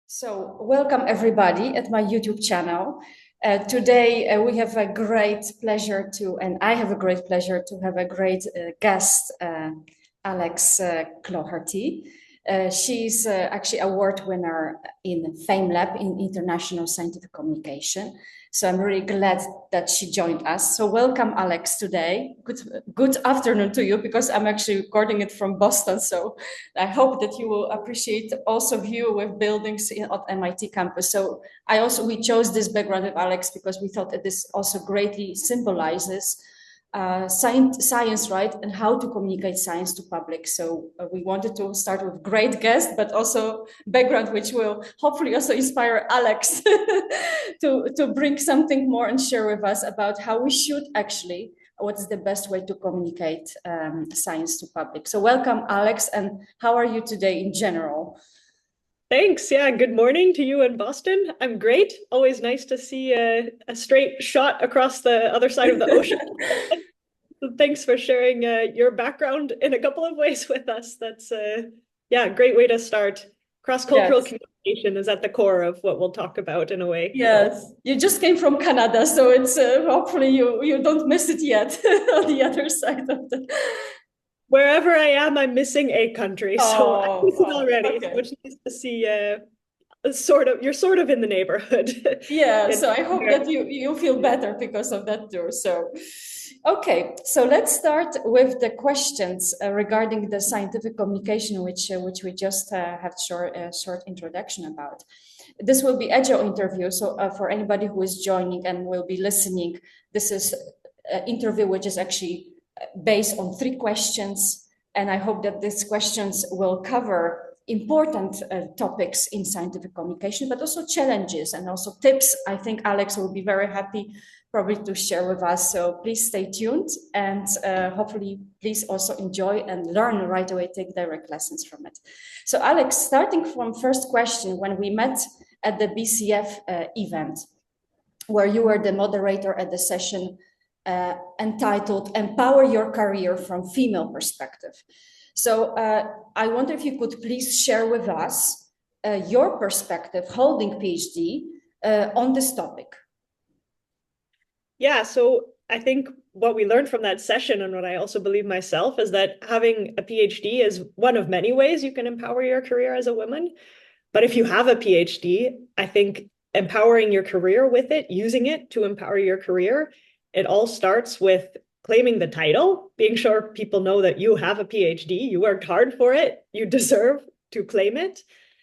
So, welcome everybody at my YouTube channel. Today we have a great pleasure and I have a great pleasure to have a great guest, Alex Cloherty. She's actually award winner in FameLab in International Scientific Communication. So I'm really glad that she joined us. So welcome, Alex, today. Good afternoon to you, because I'm actually recording it from Boston. So I hope that you will appreciate also view with buildings at MIT campus. So we chose this background with Alex because we thought that this also greatly symbolizes science, right, and how to communicate science to public. So we wanted to start with great guest, but also background which will hopefully also inspire Alex to bring something more and share with us about how we should actually, what is the best way to communicate science to public. So welcome, Alex, and how are you today in general? Thanks. Yeah, good morning to you in Boston. I'm great. Always nice to see a straight shot across the other side of the ocean. So thanks for sharing your background in a couple of ways with us. That's yeah, great way to start. Cross-cultural Yes. communication is at the core of what we'll talk about in a way. Yes, So you just came from Canada, so it's hopefully you don't miss it yet on the other side of the. wherever I am, I'm missing a country. So I miss it already. So Okay. it's nice to see you're sort of in the neighborhood. Yeah, in so I hope America. that you feel better because of that too. So, okay, so let's start with the questions regarding the scientific communication, which we just have short introduction about. This will be agile interview. So for anybody who is joining and will be listening, this is an interview which is actually based on 3 questions, and I hope that these questions will cover important topics in scientific communication, but also challenges and also tips. I think Alex will be very happy probably to share with us. So please stay tuned, and hopefully please also enjoy and learn right away, take direct lessons from it. So Alex, starting from first question, when we met at the BCF event, where you were the moderator at the session entitled Empower Your Career from Female Perspective. So I wonder if you could please share with us your perspective holding PhD on this topic. Yeah, so I think what we learned from that session, and what I also believe myself, is that having a PhD is one of many ways you can empower your career as a woman. But if you have a PhD, I think empowering your career with it, using it to empower your career, it all starts with claiming the title, being sure people know that you have a PhD, you worked hard for it, you deserve to claim it,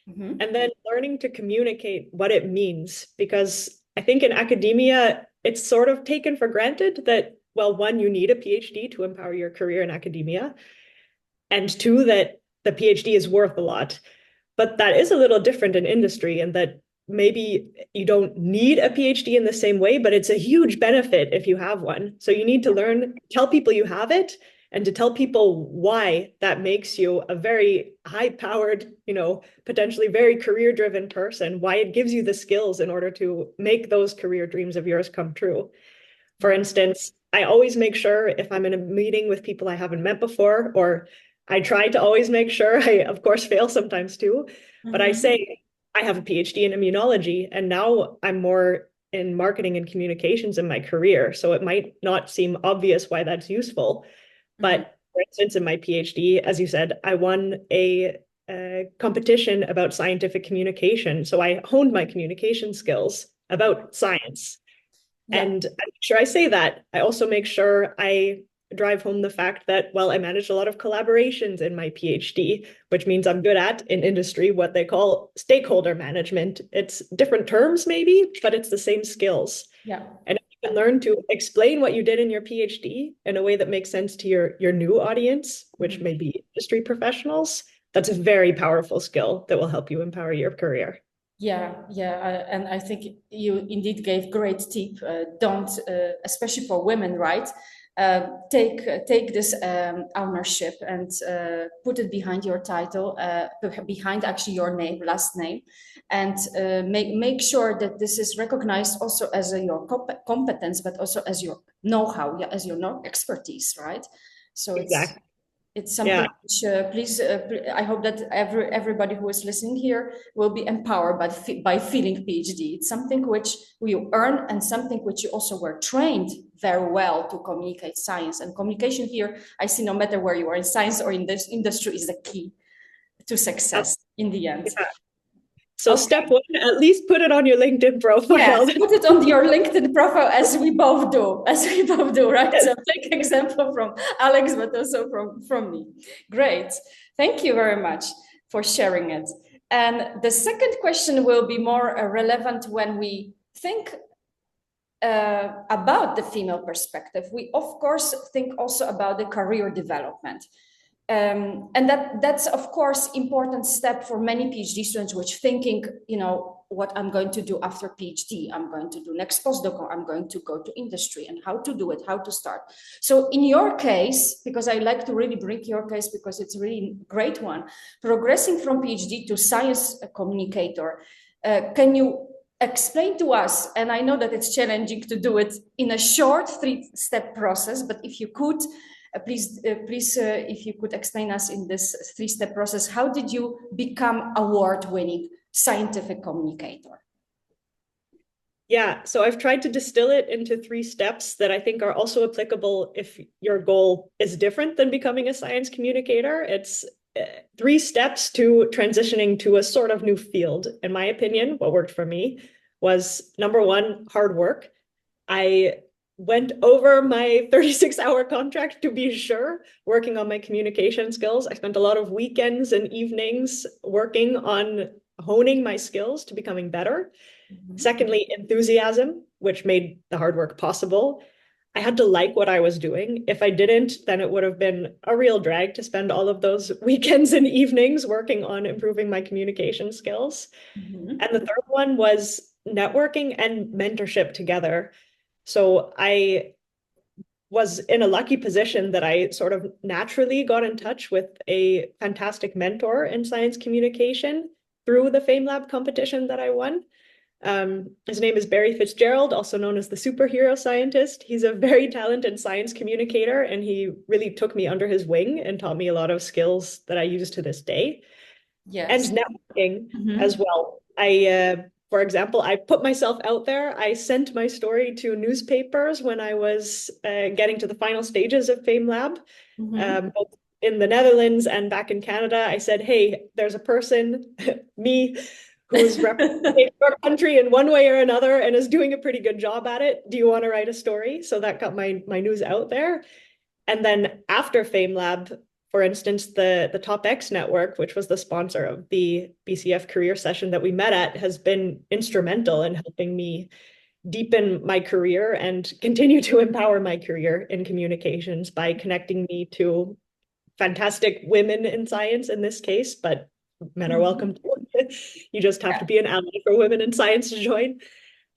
and then learning to communicate what it means. Because I think in academia, it's sort of taken for granted that, well, one, you need a PhD to empower your career in academia, and two, that the PhD is worth a lot. But that is a little different in industry, and that maybe you don't need a PhD in the same way, but it's a huge benefit if you have one. So you need to learn, tell people you have it, and to tell people why that makes you a very high-powered, potentially very career-driven person, why it gives you the skills in order to make those career dreams of yours come true. For instance, I always make sure if I'm in a meeting with people I haven't met before, or I try to always make sure, I of course fail sometimes too, but I say, I have a PhD in immunology, and now I'm more in marketing and communications in my career. So it might not seem obvious why that's useful. But for instance, in my PhD, as you said, I won a competition about scientific communication. So I honed my communication skills about science. Yeah. And I make sure I say that. I also make sure I drive home the fact that, well, I managed a lot of collaborations in my PhD, which means I'm good at, in industry, what they call stakeholder management. It's different terms maybe, but it's the same skills. Yeah. And if you can learn to explain what you did in your PhD in a way that makes sense to your new audience, which may be industry professionals, that's a very powerful skill that will help you empower your career. Yeah, and I think you indeed gave great tip. Don't, especially for women, right? Take this ownership and put it behind your title, behind actually your name, last name, and make sure that this is recognized also as your competence, but also as your know-how, yeah, as your expertise, right? So Exactly. It's something which, please, I hope that everybody who is listening here will be empowered by feeling PhD. It's something which you earn and something which you also were trained very well to communicate science. And communication here, I see no matter where you are in science or in this industry, is the key to success in the end. Yeah. So step one, at least put it on your LinkedIn profile. Yes, put it on your LinkedIn profile, as we both do, right? Yes. So take example from Alex, but also from me. Great. Thank you very much for sharing it. And the second question will be more relevant when we think about the female perspective. We, of course, think also about the career development. And that's, of course, important step for many PhD students, which thinking, what I'm going to do after PhD, I'm going to do next postdoc, or I'm going to go to industry, and how to do it, how to start. So in your case, because I like to really bring your case because it's a really great one, progressing from PhD to science communicator, can you explain to us, and I know that it's challenging to do it in a short 3-step process, but if you could, please, if you could explain us in this 3-step process, how did you become award-winning scientific communicator? Yeah, so I've tried to distill it into 3 steps that I think are also applicable if your goal is different than becoming a science communicator. It's 3 steps to transitioning to a sort of new field. In my opinion, what worked for me was, number 1, hard work. I went over my 36-hour contract, to be sure, working on my communication skills. I spent a lot of weekends and evenings working on honing my skills to becoming better. Mm-hmm. Secondly, enthusiasm, which made the hard work possible. I had to like what I was doing. If I didn't, then it would have been a real drag to spend all of those weekends and evenings working on improving my communication skills. Mm-hmm. And the third one was networking and mentorship together. So I was in a lucky position that I sort of naturally got in touch with a fantastic mentor in science communication through the FameLab competition that I won. His name is Barry Fitzgerald, also known as the superhero scientist. He's a very talented science communicator, and he really took me under his wing and taught me a lot of skills that I use to this day. Yes. And networking as well. For example, I put myself out there. I sent my story to newspapers when I was getting to the final stages of FameLab, both in the Netherlands and back in Canada. I said, hey, there's a person, me, who's representing our country in one way or another and is doing a pretty good job at it. Do you want to write a story? So that got my news out there. And then after FameLab, for instance, the Top X network, which was the sponsor of the BCF career session that we met at, has been instrumental in helping me deepen my career and continue to empower my career in communications by connecting me to fantastic women in science in this case, but men are welcome too. You just have to be an ally for women in science to join.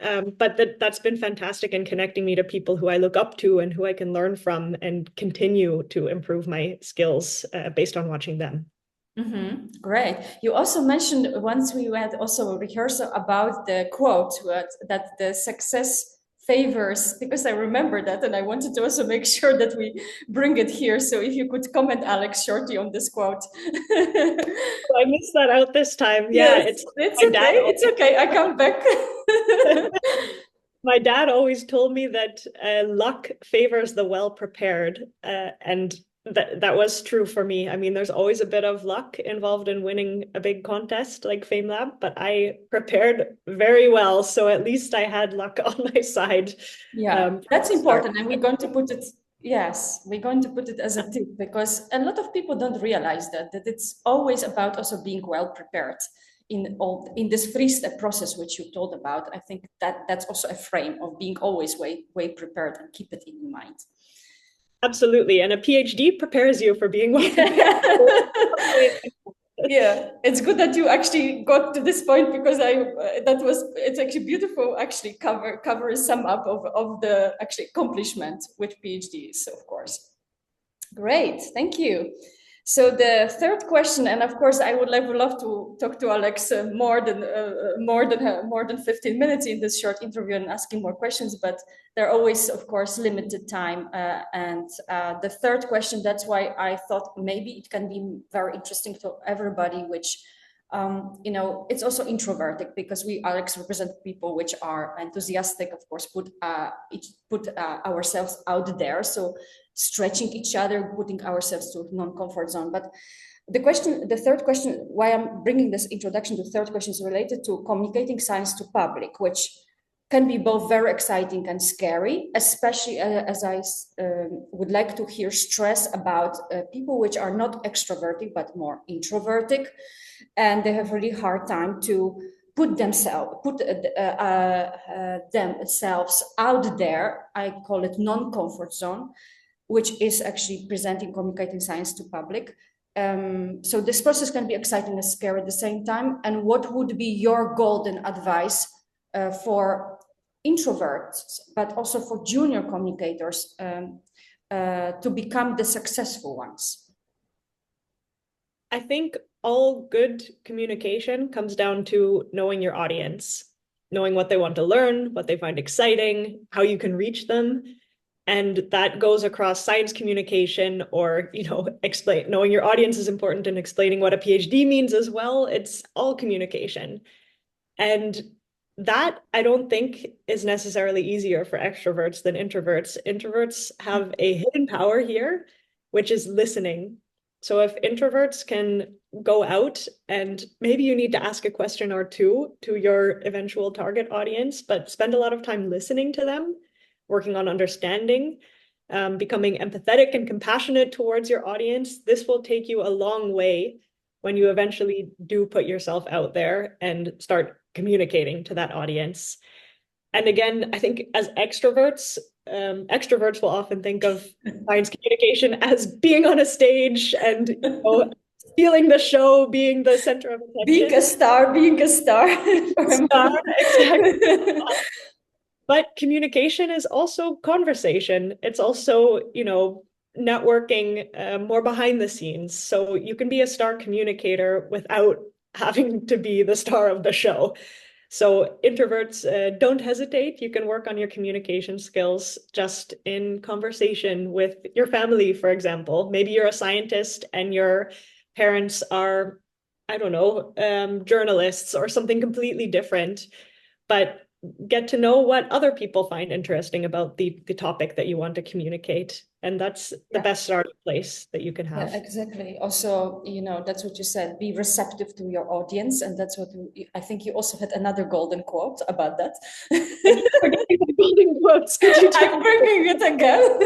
But that's been fantastic in connecting me to people who I look up to and who I can learn from and continue to improve my skills based on watching them. Great. You also mentioned once we had also a rehearsal about the quote that the success favors, because I remember that and I wanted to also make sure that we bring it here. So if you could comment, Alex, shortly on this quote. I missed that out this time. Yeah, yes, it's okay. It's okay. I come back. My dad always told me that luck favors the well-prepared, and that was true for me. I mean, there's always a bit of luck involved in winning a big contest like FameLab, but I prepared very well, so at least I had luck on my side. Yeah, that's important, and we're going to put it. Yes, we're going to put it as a tip, because a lot of people don't realize that it's always about also being well prepared in this 3-step process which you told about. I think that's also a frame of being always way prepared, and keep it in mind. Absolutely, and a PhD prepares you for being well prepared. Yeah, it's good that you actually got to this point, because it's actually beautiful, actually cover a sum up of the actually accomplishment with PhDs, of course. Great, thank you. So the third question, and of course, I would love to talk to Alex more than 15 minutes in this short interview and asking more questions, but there are always, of course, limited time. And the third question, that's why I thought maybe it can be very interesting to everybody, which it's also introverted because we, Alex, represent people which are enthusiastic, of course, put ourselves out there. So stretching each other, putting ourselves to non-comfort zone. But the third question, why I'm bringing this introduction to the third question is related to communicating science to public, which can be both very exciting and scary, especially as I would like to hear stress about people which are not extroverted, but more introverted. And they have really hard time to put themselves out there. I call it non-comfort zone, which is actually presenting communicating science to public. So this process can be exciting and scary at the same time. And what would be your golden advice for introverts, but also for junior communicators to become the successful ones? I think all good communication comes down to knowing your audience, knowing what they want to learn, what they find exciting, how you can reach them. And that goes across science communication or, knowing your audience is important and explaining what a PhD means as well. It's all communication. And that I don't think is necessarily easier for extroverts than introverts. Introverts have a hidden power here, which is listening. So if introverts can go out and maybe you need to ask a question or two to your eventual target audience, but spend a lot of time listening to them, working on understanding, becoming empathetic and compassionate towards your audience, this will take you a long way when you eventually do put yourself out there and start communicating to that audience. And again, I think as extroverts will often think of science communication as being on a stage and stealing the show, being the center of attention. Being a star. Star, exactly. But communication is also conversation. It's also, networking more behind the scenes. So you can be a star communicator without having to be the star of the show. So introverts, don't hesitate. You can work on your communication skills just in conversation with your family, for example. Maybe you're a scientist and your parents are, I don't know, journalists or something completely different. But get to know what other people find interesting about the topic that you want to communicate. And that's the best starting place that you can have. Yeah, exactly. Also, that's what you said, be receptive to your audience. And that's what I think you also had another golden quote about that. Golden quotes. I'm bringing it again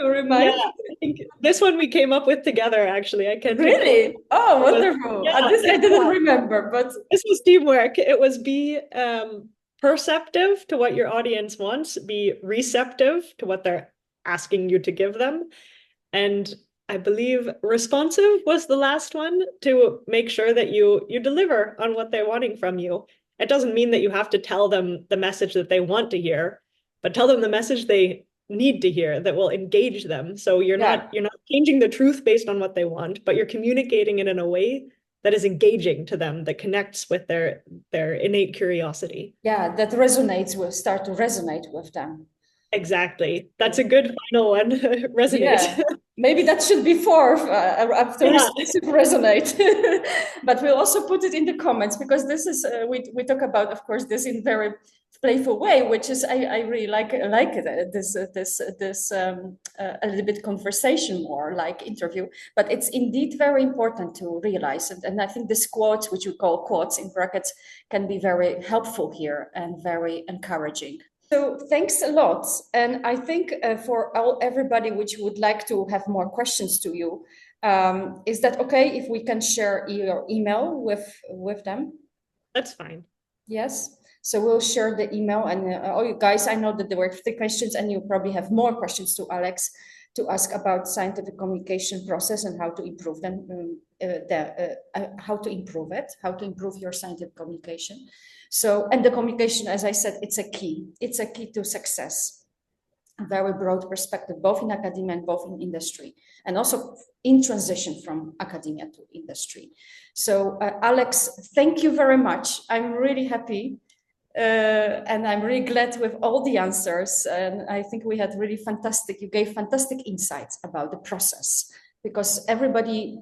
to remind. Yeah, I think this one we came up with together, actually. I can't really? Oh, wonderful. Yeah, this I didn't remember, but this was teamwork. It was be perceptive to what your audience wants, be receptive to what they're asking you to give them. And I believe responsive was the last one, to make sure that you deliver on what they're wanting from you. It doesn't mean that you have to tell them the message that they want to hear, but tell them the message they need to hear that will engage them. So you're not changing the truth based on what they want, but you're communicating it in a way that is engaging to them, that connects with their innate curiosity. Yeah, that start to resonate with them. Exactly. That's a good final one. Resonate. Yeah. Maybe that should be four after resonate. But we'll also put it in the comments, because this is we talk about, of course, this in very playful way, which is I really like it, this a little bit conversation, more like interview. But it's indeed very important to realize it, and I think this quotes, which we call quotes in brackets, can be very helpful here and very encouraging. So thanks a lot. And I think for everybody which would like to have more questions to you, is that okay if we can share your email with them? That's fine. Yes. So we'll share the email. And you guys, I know that there were 3 questions, and you probably have more questions to Alex to ask about scientific communication process and how to improve them, how to improve it, how to improve your scientific communication. So, and the communication, as I said, it's a key to success. a very broad perspective, both in academia and both in industry, and also in transition from academia to industry. So Alex, thank you very much. I'm really happy. And I'm really glad with all the answers. And I think we had really fantastic, you gave fantastic insights about the process, because everybody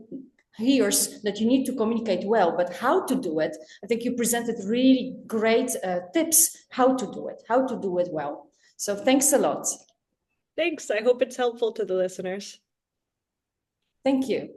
hears that you need to communicate well, but how to do it, I think you presented really great tips how to do it well. So thanks a lot. Thanks. I hope it's helpful to the listeners. Thank you.